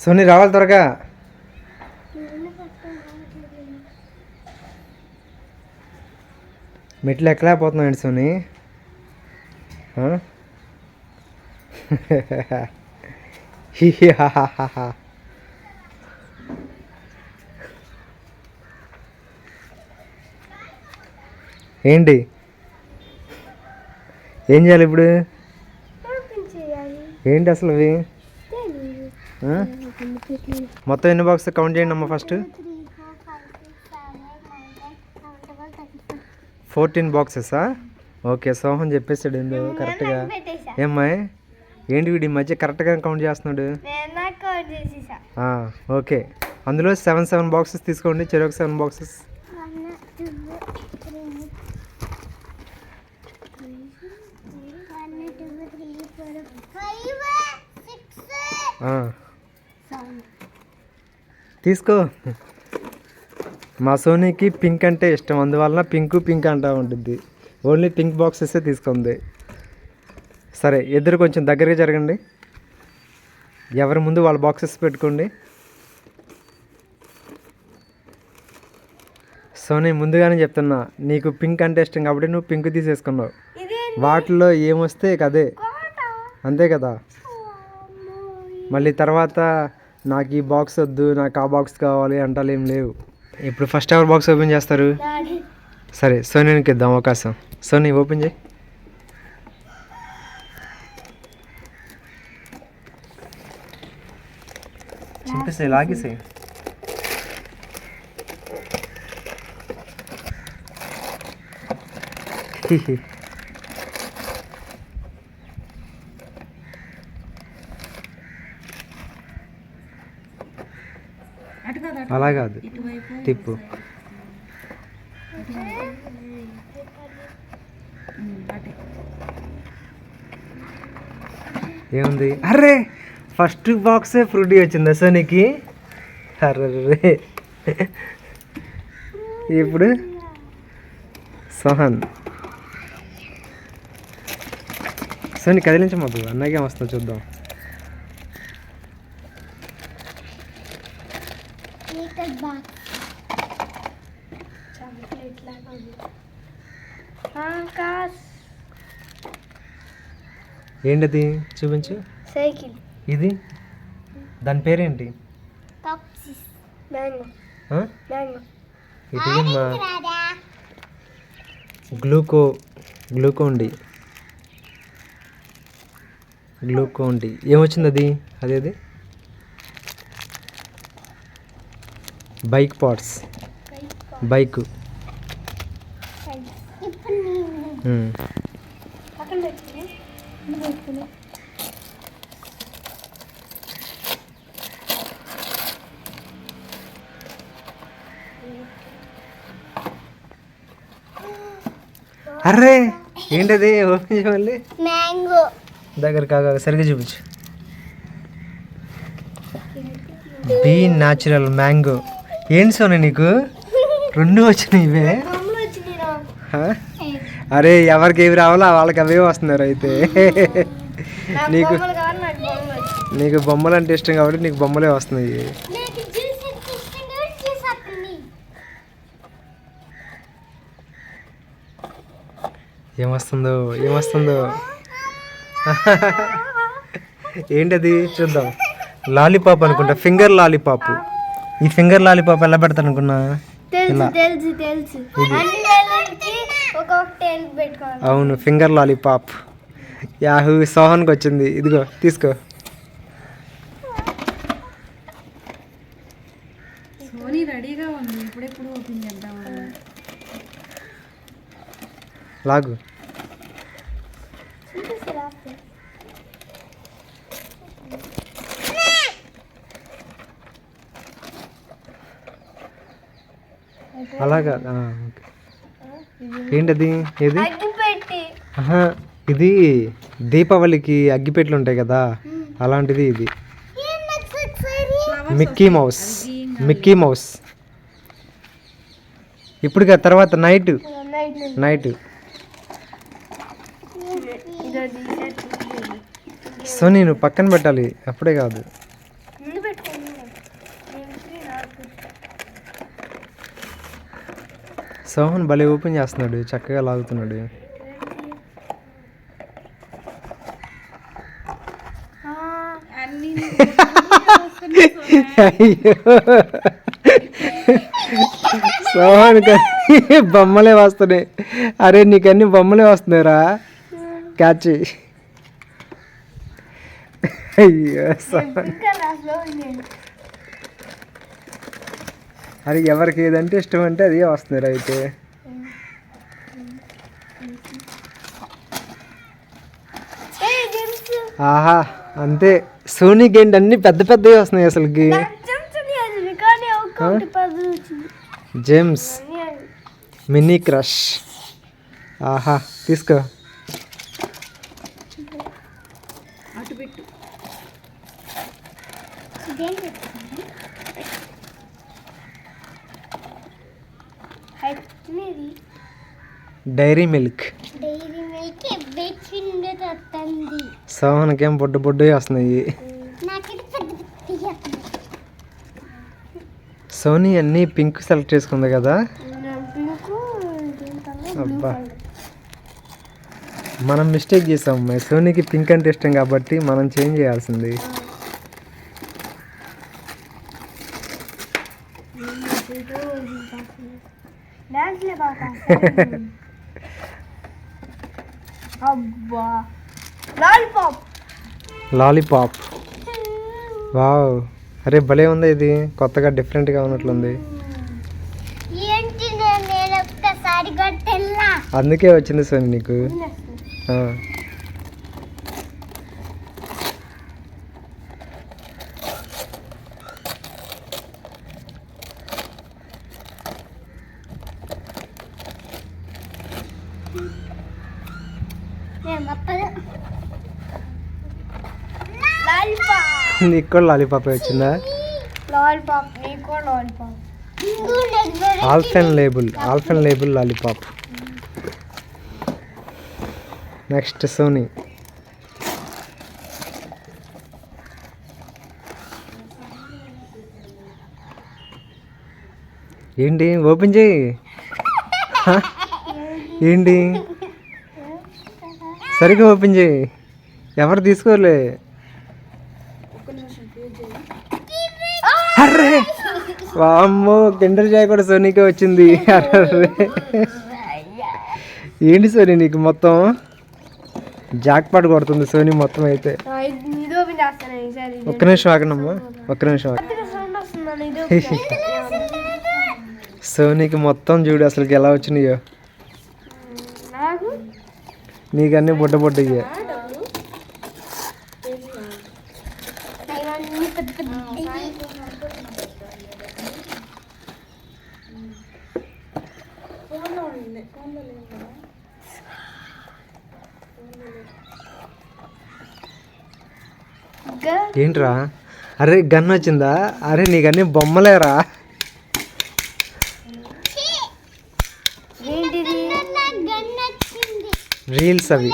Sony రావాలి త్వరగా. మెట్లు ఎక్కలేకపోతున్నాడు సోనీ. ఏంటి ఏం చేయాలి ఇప్పుడు? ఏంటి అసలు ఇవి? మొత్తం ఎన్ని బాక్స్ కౌంట్ చేయండి అమ్మ. ఫస్ట్ 14 బాక్సెసా? ఓకే, సోహన్ చెప్పేసాడు ఏందో కరెక్ట్గా. ఏమ్మాయి ఏంటి వీడి మధ్య కరెక్ట్గా కౌంట్ చేస్తున్నాడు. ఓకే, అందులో 7 బాక్సెస్ తీసుకోండి. చెరొక 7 బాక్సెస్. తీసుకో. మా సోనీకి పింక్ అంటే ఇష్టం, అందువలన పింక్ అంటూ ఉంటుంది. ఓన్లీ పింక్ బాక్సెస్ తీసుకుంది. సరే, ఇద్దరు కొంచెం దగ్గరగా జరగండి. ఎవరి ముందు వాళ్ళ బాక్సెస్ పెట్టుకోండి. సోనీ, ముందుగానే చెప్తున్నా, నీకు పింక్ అంటే ఇష్టం కాబట్టి నువ్వు పింక్ తీసేసుకున్నావు. వాటిలో ఏమొస్తే అదే, అంతే కదా. మళ్ళీ తర్వాత నాకు ఈ బాక్స్ వద్దు, నాకు ఆ బాక్స్ కావాలి అంటాలు ఏం లేవు. ఇప్పుడు ఫస్ట్ ఎవరు బాక్స్ ఓపెన్ చేస్తారు? సరే, సోనీకి ఇద్దాం అవకాశం. సోనీ ఓపెన్ చేయి. చింపేసే, లాగేసే. అలా కాదు, తిప్పు. ఏముంది? అర్రే, ఫస్ట్ బాక్సే ఫ్రూటీ వచ్చిందా సోనీకి? అర్రే, ఇప్పుడు సోహన్. సోనీ కదిలించమద్దు, అన్నకే వస్తుందో చూద్దాం. ఏంటది? చూపించు. సైకిల్. ఇది దాని పేరేంటి? ఇది మా గ్లూకోండి. ఏమొచ్చింది అది? అదేది బైక్ పార్ట్స్. బైక్. అర్రే, ఏంటది? ఓపెన్ చేయాలి. మ్యాంగో. దగ్గర కాగా సరిగ్గా చూపించు. Be natural mango. ఏంటి సోనీ నీకు 2 వచ్చినాయి ఇవే? అరే, ఎవరికి ఏవి రావాలో వాళ్ళకి అవే వస్తున్నారు. అయితే నీకు బొమ్మలు అంటే ఇష్టం కాబట్టి నీకు బొమ్మలే వస్తున్నాయి. ఏమొస్తుందో ఏంటది? చూద్దాం. లాలీపాప్ అనుకుంటా, ఫింగర్ లాలీపాప్. ఈ ఫింగర్ లాలీపాప్ ఎలా పెడతాను అనుకున్నా? అవును, ఫింగర్ లాలీపాప్. యాహూ, సోహన్కి వచ్చింది. ఇదిగో తీసుకో. లాగు. అలాగా. ఏంటది? ఏది? ఇది దీపావళికి అగ్గిపెట్లు ఉంటాయి కదా, అలాంటిది ఇది. Mickey mouse. ఇప్పుడు తర్వాత నైట్ సోనీ, నువ్వు పక్కన పెట్టాలి, అప్పుడే కాదు. సోహన్ భలే ఓపెన్ చేస్తున్నాడు, చక్కగా లాగుతున్నాడు. అయ్యో సోహన్ కానీ బొమ్మలే వస్తున్నాయి. అరే నీకన్నీ బొమ్మలే వస్తున్నాయిరా, క్యాచ్. అయ్యో అది ఎవరికి ఏదంటే ఇష్టం అంటే అది వస్తున్నారు అయితే. ఆహా అంతే, సోనీకి ఏంటి అన్ని పెద్ద పెద్దవి వస్తున్నాయి అసలుకి. James mini crush. ఆహా తీసుకో. Dairy milk. సోహన్కేం బొడ్డు బొడ్డు వస్తున్నాయి. సోనీ అన్నీ పింక్ సెలెక్ట్ చేసుకుంది కదా. అబ్బా మనం మిస్టేక్ చేసాం అమ్మాయి. సోనీకి పింక్ అంటే ఇష్టం కాబట్టి మనం చేంజ్ చేయాల్సింది. లాలీపాప్. వావ్, అరే భలే ఉంది ఇది, కొత్తగా డిఫరెంట్గా ఉన్నట్లుంది. అందుకే వచ్చింది సోని నీకు. నీకు కూడా లాలీపాప్ వచ్చిందా? Alpen label lollipop. Next Soni. ఏంటి ఓపెన్ చేయి. ఏంటి సరిగ్గా ఓపెన్ చేయి, ఎవరు తీసుకోలే. అర్రే వామ్మో, కిండర్ జాయ్ కూడా సోనీకే వచ్చింది. అర్రే ఏంటి సోనీ నీకు మొత్తం జాక్ పాట్ కొడుతుంది సోనీ మొత్తం అయితే. ఒక్క నిమిషం ఆగనమ్మా, ఒక్క నిమిషం. సోనీకి మొత్తం చూడు అసలుకి ఎలా వచ్చినాయో. నీకన్నీ బుడ్డ బుడ్డయ్యా. ఏంట్రా? అరే గన్ వచ్చిందా? అరే నీకన్నీ బొమ్మలేరా. రీల్స్ అవి.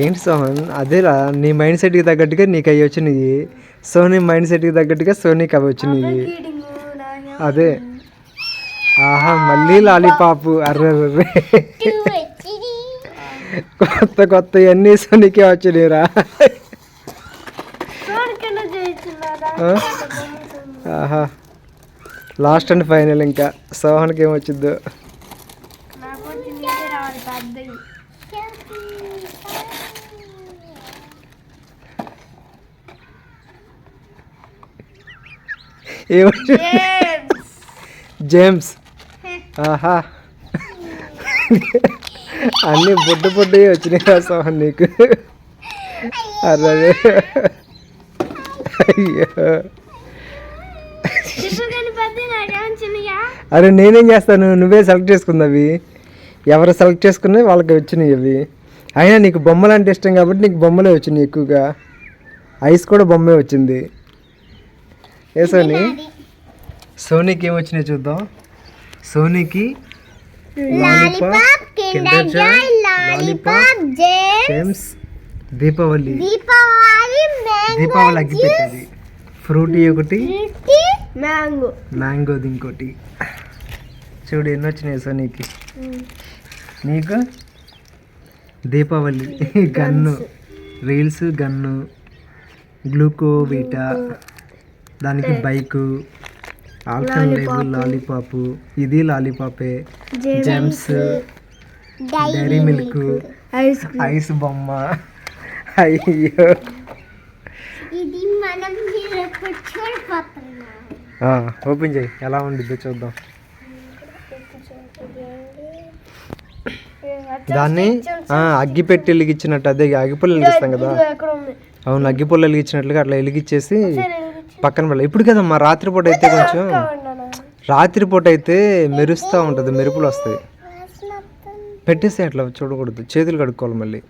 ఏంటి సోహన్ అదేరా, నీ మైండ్ సెట్కి తగ్గట్టుగా నీకు అవి వచ్చినాయి. సోనీ మైండ్ సెట్కి తగ్గట్టుగా సోనీకి అవి వచ్చినాయి. అదే. ఆహా మళ్ళీ లాలీపాపు. అర్రర్రే కొత్త కొత్త అన్నీ సోనీకే వచ్చినాయిరా. ఆహా లాస్ట్ అండ్ ఫైనల్. ఇంకా సోహన్కి ఏమొచ్చిందో. జేమ్స్. ఆహా అన్నీ బొడ్డు బొడ్డు వచ్చినాయి సోహన్ నీకు. అరే అయ్యో, అరే నేనేం చేస్తాను, నువ్వే సెలెక్ట్ చేసుకున్నవి. ఎవరు సెలెక్ట్ చేసుకున్నా వాళ్ళకి వచ్చినాయి అవి. అయినా నీకు బొమ్మలు అంటే ఇష్టం కాబట్టి నీకు బొమ్మలే వచ్చినాయి ఎక్కువగా. ఐస్ కూడా బొమ్మే వచ్చింది. ఏ సోనీ? సోనీకి ఏమొచ్చినాయి చూద్దాం. సోనీకి lollipop, Kinder Joy, lollipop, Gems, Deepavali Deepavali అగ్గి పెట్టేది. ఫ్రూటీ ఒకటి, మ్యాంగోది ఇంకోటి. చూడు ఎన్ని వచ్చినాయి సోనీకి. నీకు Deepavali gun, reels gun, Glucovita, దానికి బైకు, ఆల్కన్ లేబుల్ లాలీపాపు, ఇది లాలీపాపే, జెమ్స్, డైరీ మిల్క్, ఐస్ బొమ్మ. అయ్యో ఓపెన్ చేయి, ఎలా ఉండిద్దో చూద్దాం. దాన్ని అగ్గిపెట్టి వెలిగించినట్టు, అదే అగ్గిపుల్ల వెలిగిస్తాం కదా. అవును, అగ్గిపుల్ల వెలిగించినట్లుగా అట్లా వెలిగించేసి పక్కన వెళ్ళాలి. ఇప్పుడు కదమ్మా రాత్రిపూట అయితే కొంచెం, రాత్రిపూట అయితే మెరుస్తూ ఉంటుంది, మెరుపులు వస్తాయి. పెట్టేస్తే అట్లా చూడకూడదు, చేతులు కడుక్కోవాలి మళ్ళీ.